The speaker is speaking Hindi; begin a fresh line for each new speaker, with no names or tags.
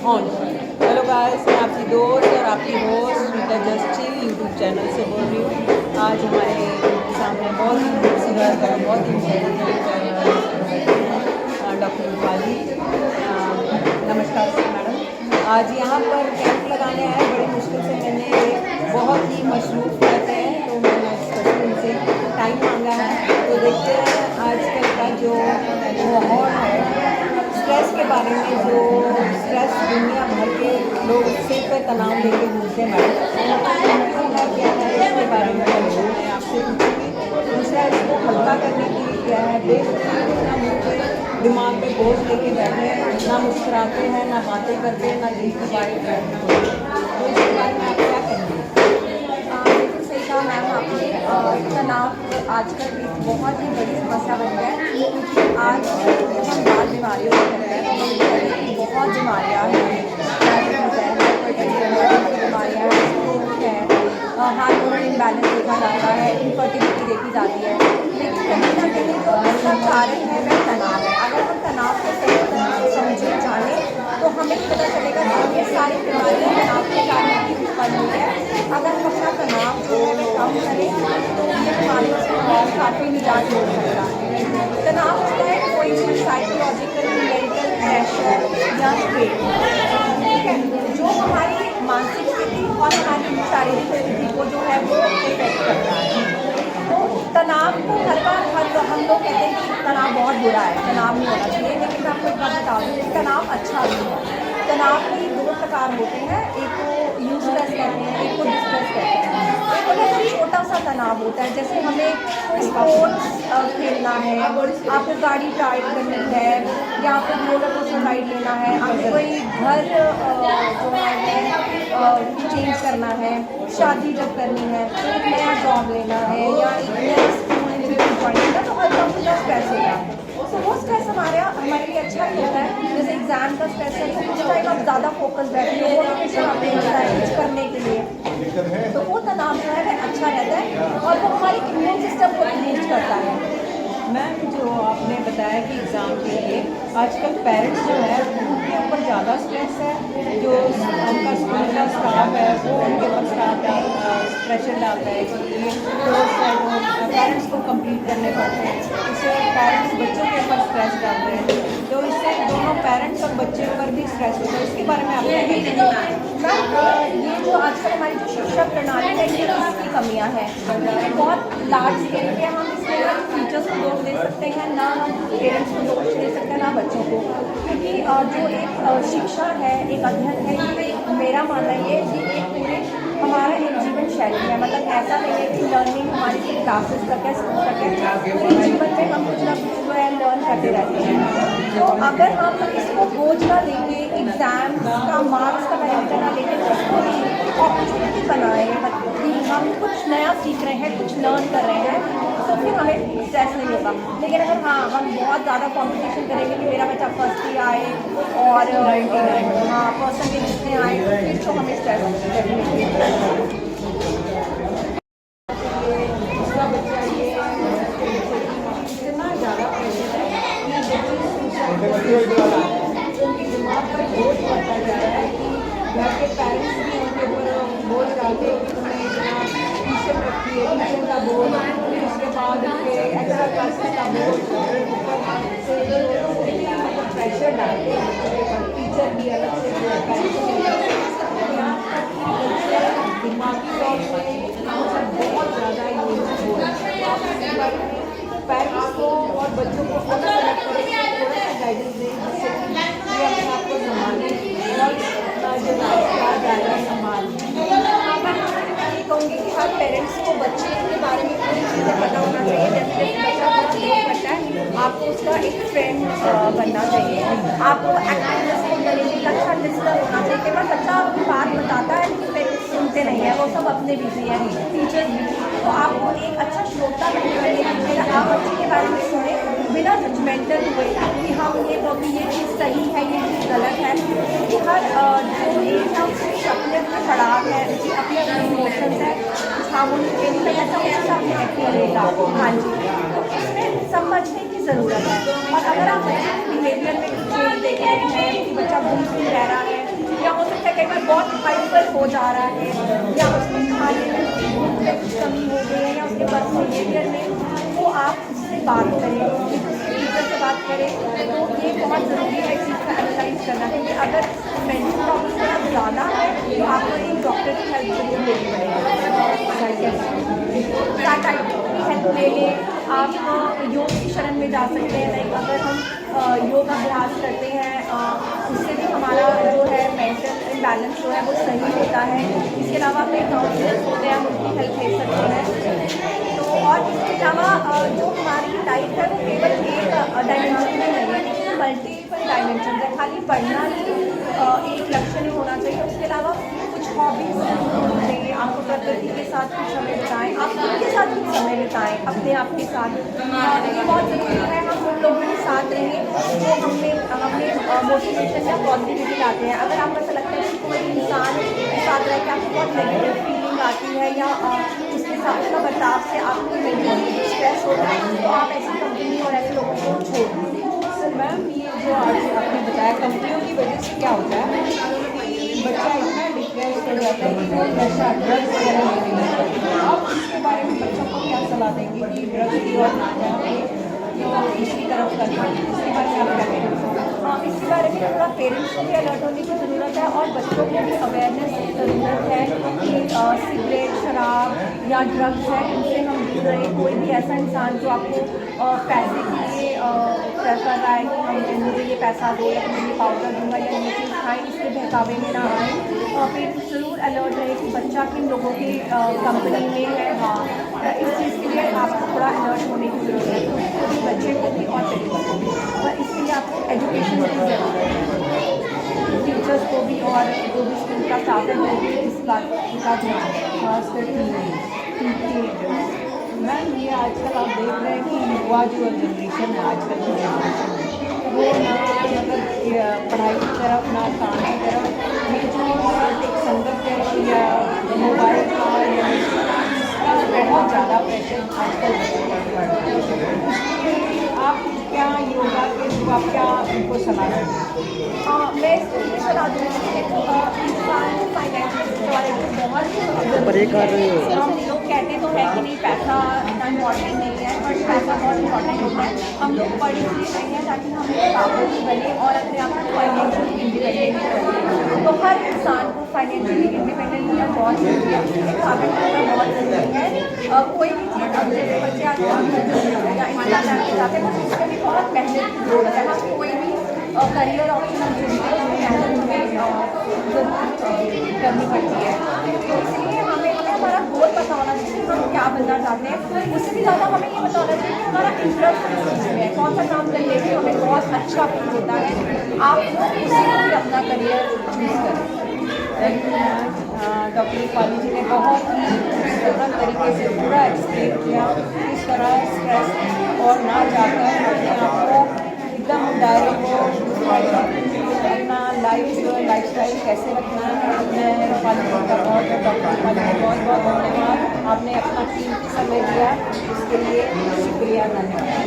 ऑन। हेलो गाइस, मैं आपकी दोस्त और आपकी होस्ट रीता जस्टी यूट्यूब चैनल से बोल रही हूँ। आज हमारे सामने बहुत ही खूबसूरत और बहुत ही इंटेलिजेंट डॉक्टर रूपाली, नमस्कार मैडम। आज यहाँ पर कैंप लगाने आए, बड़ी मुश्किल से मैंने बहुत ही मशरूफ रहते हैं तो मैंने स्पेशल उनसे टाइम मांगा है। तो देखते हैं आजकल का जो माहौल है स्ट्रेस के बारे में, जो स्ट्रेस दुनिया भर के लोग सिर पे तनाव लेके घूमते हैं मैडम, क्यों है क्या है इसके बारे में मैं आपसे पूछूँगी। दूसरा, इसको हल्का करने के लिए क्या है, बेफिक्र ना मुँह पे दिमाग पे बोझ लेके बैठे हैं, ना मुस्कुराते हैं, ना बातें करते हैं, ना दिल की बातें करते हैं। तो इसके बारे में आप क्या कहेंगे?
बिल्कुल सही कहा मैम आपने। तनाव आजकल एक बहुत ही बड़ी समस्या बन गया है, क्योंकि आज जब हम बाल बीमारियों को करते हैं तो हम देखते हैं कि बहुत बीमारियाँ हैं, बीमारियाँ हैं, हार्मोनल इम्बैलेंस देखा जाता है, इनफर्टिलिटी देखी जाती है। लेकिन कहीं ना कहीं जो इसका कारण है वह तनाव है। अगर हम तनाव को सही तरह समझे जाने तो हमें पता चलेगा कि ये सारी बीमारियाँ तनाव के कारण ही उत्पन्न हुई है। अगर हम अपना तनाव जो है वह कम करें तो ये बीमारियों से काफ़ी निजात मिल सकता है। तनाव होता है कोई भी साइकोलॉजिकल, मेंटल प्रेशर या स्ट्रेस, ठीक है, जो हमारी मानसिक स्थिति और हमारी शारीरिक स्थिति को जो है वो इफेक्ट करता है। तो तनाव को हर बार हम लोग कहते हैं कि तनाव बहुत बुरा है, तनाव नहीं होना चाहिए, लेकिन मैं आपको एक बात बता दूँ, तनाव अच्छा भी है। तनाव के दो प्रकार होते हैं, एक को यूस्ट्रेस कहते हैं, एक को डिस्ट्रेस कहते हैं। एक होता है छोटा सा तनाव होता है, जैसे हमें कोई स्पोर्ट्स खेलना है, आपको गाड़ी राइड करनी है, या आपको रोलर कोस्टर राइड लेना है, आपको कोई घर जो है चेंज करना है, शादी जब करनी है, एक नया जॉब लेना है, या एक नया स्कूल ज्वाइन करना, तो हर वक्त का स्ट्रेस होता है। तो वो स्ट्रेस हमारे लिए अच्छा ही होता है। जैसे एग्जाम का स्ट्रेस है तो उस टाइम आप ज़्यादा फोकस बैठे हो, मोटिवेशन आपको मिलता है कुछ करने के लिए, तो वो तनाव जो है वह अच्छा रहता है और वो हमारे इम्यून सिस्टम को बूस्ट करता है।
मैम, जो आपने बताया कि एग्ज़ाम के लिए आजकल पेरेंट्स जो है उनके ऊपर ज़्यादा स्ट्रेस है, जो उनका स्कूल का स्टाफ है वो उनके ऊपर प्रेशर डालता है कि ये कोर्स है वो पेरेंट्स को कंप्लीट करने पड़ते हैं। इससे पेरेंट्स बच्चों के ऊपर स्ट्रेस डालते हैं, तो इससे दोनों पेरेंट्स और बच्चे पर भी स्ट्रेस होता है। इसके बारे में आप क्या कहेंगे?
मैम, ये जो आजकल हमारी जो शिक्षा प्रणाली है ये इसकी कमियां हैं। ये बहुत लार्ज स्केल पे हम इसमें ना टीचर्स को दोष दे सकते हैं, ना हम पेरेंट्स को दोष दे सकते हैं, ना बच्चों को, क्योंकि जो एक शिक्षा है, एक अध्ययन है, ये मेरा मानना ये है कि एक पूरे हमारा एक जीवन शैली है। मतलब ऐसा नहीं है कि लर्निंग हमारी सिर्फ क्लासेस तक है, स्कूल तक है, पूरे जीवन में हम कुछ ना कुछ जो है लर्न करते रहते हैं। तो अगर हम इसको बोझ ना लेके, एग्जाम का मार्क्स का पैरामीटर ना लेके, उसको अपॉर्चुनिटी बनाए कि हम कुछ नया सीख रहे हैं, कुछ लर्न कर रहे हैं, तो फिर हमें स्ट्रेस नहीं होगा। लेकिन अगर हम बहुत ज़्यादा कंपटीशन करेंगे कि मेरा बच्चा फर्स्ट ही आए और 99 परसेंटेज जितने आए, तो फिर तो हमें स्ट्रेस डेफिनेटली
दूसरा बच्चा ये इतना ज़्यादा प्रेशर है कि उनके दिमाग पर बोझ पड़ता जा रहा है कि घर के पेरेंट्स भी उनके ऊपर बोझ डालते हैं कि तुमने इतना ट्यूशन रखी है, ट्यूशन का बोझ, फिर उसके बाद उनके एक्स्ट्रा क्लासेस का बोझ, ऊपर से मतलब प्रेशर डालते हैं टीचर भी अलग से दिमागी तौर से बहुत ज़्यादा यूज हो रहा है। पेरेंट्स को और बच्चों को अलग अलग तरह से थोड़ा सा गाइडेंस दें, जिससे कि ये अपने आप को संभालें और जो रास्ता जाएगा संभालें।
ये कहूँगी कि हर पेरेंट्स को बच्चे के बारे में पूरी चीज़ें पता होना चाहिए। जैसे बच्चा बहुत ग्रो करता है, आपको उसका एक फ्रेंड बनना चाहिए, आपको एक्टिवनेस को करेंगे, अच्छा लिस्टर होना चाहिए। कई बार बच्चा अपनी बात बताता है लेकिन पेरेंट्स सुनते नहीं है, वो सब अपने बिजी हैं, टीचर्स भी। तो आपको एक अच्छा श्रोता बनना चाहिए, आप बच्चे के बारे में सुने बिना जजमेंटल हुए कि हम ये चीज़ सही है, ये चीज़ गलत है, क्योंकि हर जो एज है उसके अपने अपने पड़ाव है, उसकी अपने अपने इमोशंस है, हार्मोनी ट्रेनिंग में ऐसा उसका अपने एक्टिव रहेगा। हाँ जी, तो इसमें समझने की ज़रूरत है। और अगर आप बच्चे के बिहेवियर में कुछ चेंज देख रहे हैं कि बच्चा घूम फिर रह रहा है, कई बार बहुत हाइपर हो जा रहा है या उसमें खाने में कुछ कमी हो गई है या उसके पास बिहेवियर में, तो आप उससे बात करें, उसके टीचर से बात करें। तो ये बहुत ज़रूरी है इस चीज़ का एनालाइज करना, क्योंकि अगर मेंटल प्रॉब्लम थोड़ा ज़्यादा है तो आपको एक डॉक्टर की हेल्प जरूर लेनी पड़ेगी। साइकियाट्रिस्ट की हेल्प ले लें, आप योग की शरण में जा सकते हैं। लाइक अगर हम योग अभ्यास करते हैं उससे भी हमारा जो है मेंटल इम्बैलेंस जो है वो सही होता है। इसके अलावा अपने काउंसलर्स होते हैं, हम उनकी हेल्प ले सकते हैं। तो और इसके अलावा जो हमारी लाइफ है वो केवल एक डायमेंशन में नहीं है, इसमें मल्टीपल डायमेंशन है। खाली पढ़ना ही एक लक्ष्य नहीं होना चाहिए, उसके अलावा कुछ हॉबीज होनी चाहिए। आपको प्रकृति के साथ कुछ समय बिताएं, आप उनके साथ कुछ समय बिताएं, अपने आप के साथ। ये बहुत ज़रूरी है, हम उन लोगों के साथ रहें जो हमें मोटिवेशन या पॉजिटिविटी लाते हैं। अगर आपको ऐसा लगता है कि कोई इंसान के साथ रह के आपको बहुत नेगेटिव फीलिंग आती है या उसके साथ उसका बर्ताव से आपको नेगेटिव स्ट्रेस होता है, तो आप ऐसी कंपनी और ऐसे लोगों को छोड़ दें।
सर मैम, ये जो आज आपने बताया कंपनियों की वजह से क्या होता है कि बच्चा इतना डिप्रेस हो जाता है कि वो नशा ड्रग्स वगैरह लेने लगता है। आप इसके बारे में बच्चों को क्या सलाह देंगे कि ड्रग्स की और इसी तरफ करना, इसके बारे में आप क्या कहेंगे?
इसके बारे में थोड़ा पेरेंट्स को भी अलर्ट होने की ज़रूरत है और बच्चों को भी अवेयरनेस की ज़रूरत है कि सिगरेट, शराब या ड्रग्स है इनसे हम दूर रहें। कोई भी ऐसा इंसान जो आपको पैसे के लिए कर रहा है कि मुझे ये पैसा दो या मैं ये पाउडर दूंगा या ये चीज़ खाएँ, इसके बहकावे में ना आए। पेरेंट्स ज़रूर अलर्ट रहे कि बच्चा किन लोगों की कंपनी में है। हाँ, इस चीज़ के लिए आपको थोड़ा अलर्ट होने की ज़रूरत है, उसको भी, बच्चे को भी और पेरेंट्स को भी। और इसके लिए आपको एजुकेशन की ज़रूरत है, टीचर्स को भी और जो भी स्कूल का स्टाफ है वो भी इस बात का ध्यान रखें, खासकर
मैम ये आजकल आप देख रहे हैं कि युवा जो जनरेशन है आजकल की जनरेशन है वो ना मतलब पढ़ाई की तरफ ना काम की तरफ, ये जो एक संगत है या मोबाइल का या बहुत ज़्यादा प्रेशर आजकल बढ़ रहा है। आप क्या योगा के थ्रू आप क्या उनको सलाह दें?
मैं इसको ये सलाह दूँगी कि इंसान को फाइनेंशियल सिक्योरिटी बहुत
परे कर रहे हो।
हम लोग कहते तो है कि नहीं पैसा इतना इम्पॉर्टेंट नहीं है, पर पैसा बहुत इम्पॉर्टेंट होता है। हम लोग पढ़ इसलिए नहीं है ताकि हम काबिल बने और अपने आप को फाइनेंशियली इंडिपेंडेंट करें। तो हर इंसान को फाइनेंशियली इंडिपेंडेंट होना बहुत ज़रूरी है, काबिल होना बहुत ज़रूरी है। कोई भी चीज़ अब जैसे बच्चे आज या इंसान करना चाहते हैं तो उसके लिए बहुत मेहनत की ज़रूरत है। हम कोई भी करियर ऑप्शन चुनते हैं मेहनत हमें ज़रूर करनी पड़ती है। तो इसलिए हमें हमारा गोल पता होना चाहिए, हम क्या बनना चाहते हैं। उससे भी ज़्यादा हमें ये पता होना चाहिए कि हमारा इंटरेस्ट किस चीज़ में है, कौन सा काम करने से हमें बहुत अच्छा फील होता है। आप उसी को भी अपना करियर चूज़ करें।
डॉक्टर रूपाली जी ने बहुत ही सरल तरीके से पूरा एक्सप्लेन किया किस तरह स्ट्रेस और ना जाकर अपने आप को एकदम दायरे को अपना लाइफ स्टाइल कैसे रखना है। मैं रूपाली जी का डॉक्टर रूपाली का बहुत बहुत धन्यवाद। आपने अपना कीमती समय दिया, इसके लिए शुक्रिया, धन्यवाद।